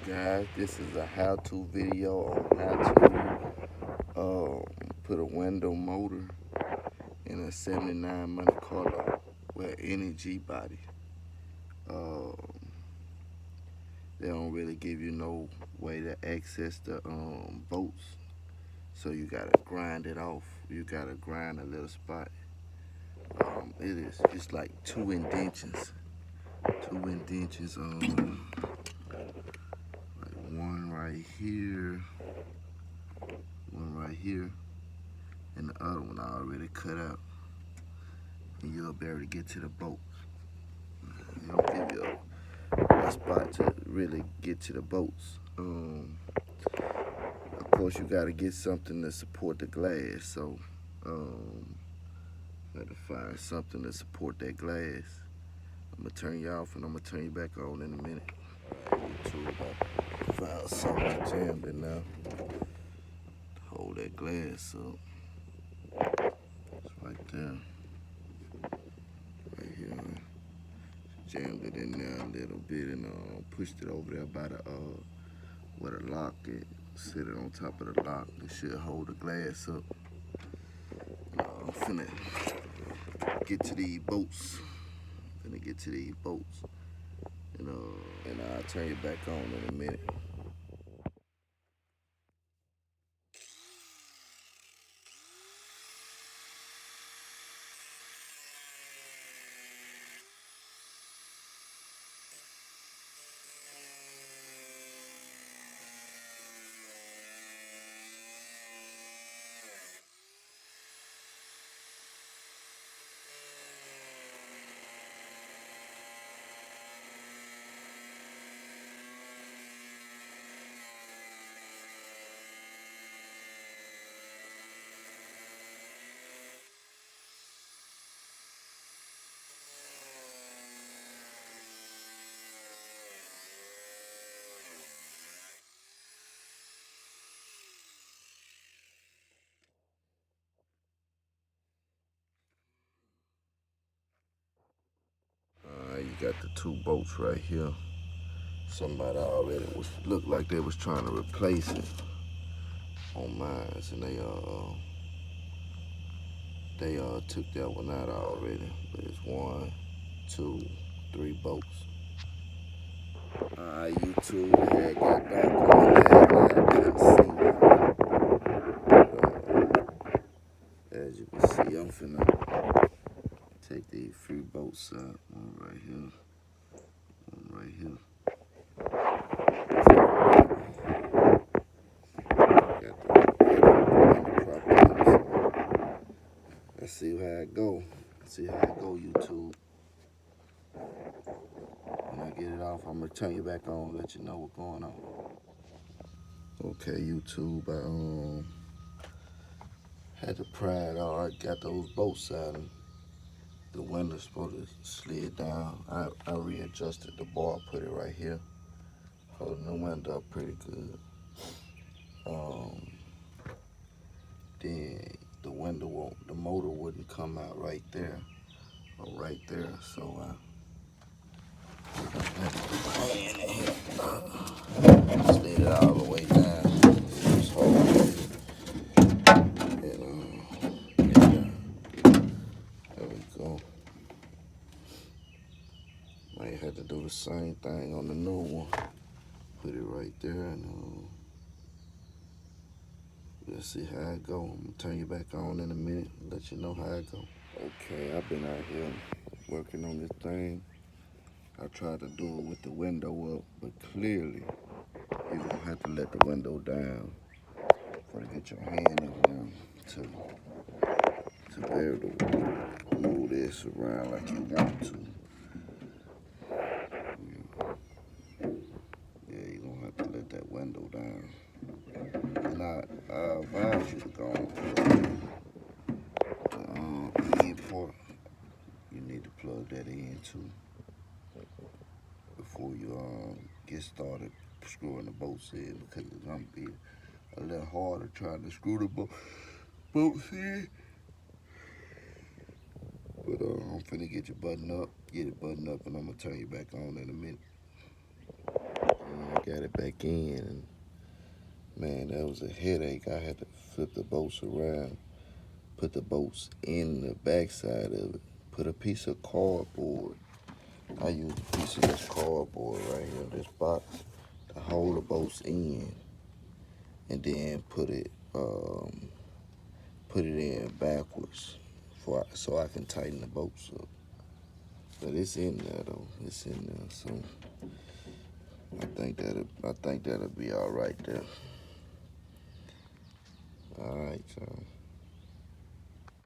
Guys, this is a how-to video on how to put a window motor in a 79 Monte Carlo with any Gbody. Um, they don't really give you no way to access the bolts, so you gotta grind it off. You gotta grind a little spot. It's like two indentions. Like one right here, one right here, and the other one I already cut out. And you'll be able to get to the bolts. It'll give you a spot to really get to the bolts. Of course, you got to get something to support the glass. So, got to find something to support that glass. I'm gonna turn you off and I'm gonna turn you back on in a minute. YouTube, I found something jammed in now. Hold that glass up. It's right there. Right here. Jammed it in there a little bit and pushed it over there by the where the lock is. Sit it on top of the lock. It should hold the glass up. I'm finna get to these bolts. And I'll turn you back on in a minute. You got the two bolts right here. Somebody already looked like they was trying to replace it on mine, and they took that one out already. But it's one, two, three bolts. YouTube had got back on that. I couldn't see. As you can see, I'm finna take these three bolts out. One right here, one right here. Let's see how it go. YouTube. When I get it off, I'm gonna turn you back on, let you know what's going on. Okay, YouTube, I had to pry it out. I got those bolts out and the window's supposed to slid down. I readjusted the bar, put it right here. Holding the window up pretty good. Then the motor wouldn't come out right there or right there. So I had to put my hand in here, slid it all the way down. Just hold it. There we go. Might have to do the same thing on the new one. Put it right there and let's see how it go. I'm gonna turn you back on in a minute and let you know how it go. Okay, I've been out here working on this thing. I tried to do it with the window up, but clearly you're gonna have to let the window down for to get your hand in there to be able to move this around like you want to. Yeah, you're gonna have to let that window down. And I advise you to go on the end part. You need to plug that in too before you get started screwing the bolts in, because it's gonna be a little harder trying to screw the bolts in. But I'm finna get it buttoned up, and I'm gonna turn you back on in a minute. Okay. got it back in, and man, that was a headache. I had to flip the bolts around, put the bolts in the backside of it, put a piece of cardboard. I used a piece of this cardboard right here, this box, to hold the bolts in, and then put it in backwards so I can tighten the bolts up. But it's in there though. It's in there, so I think that'll be all right there. All right, y'all.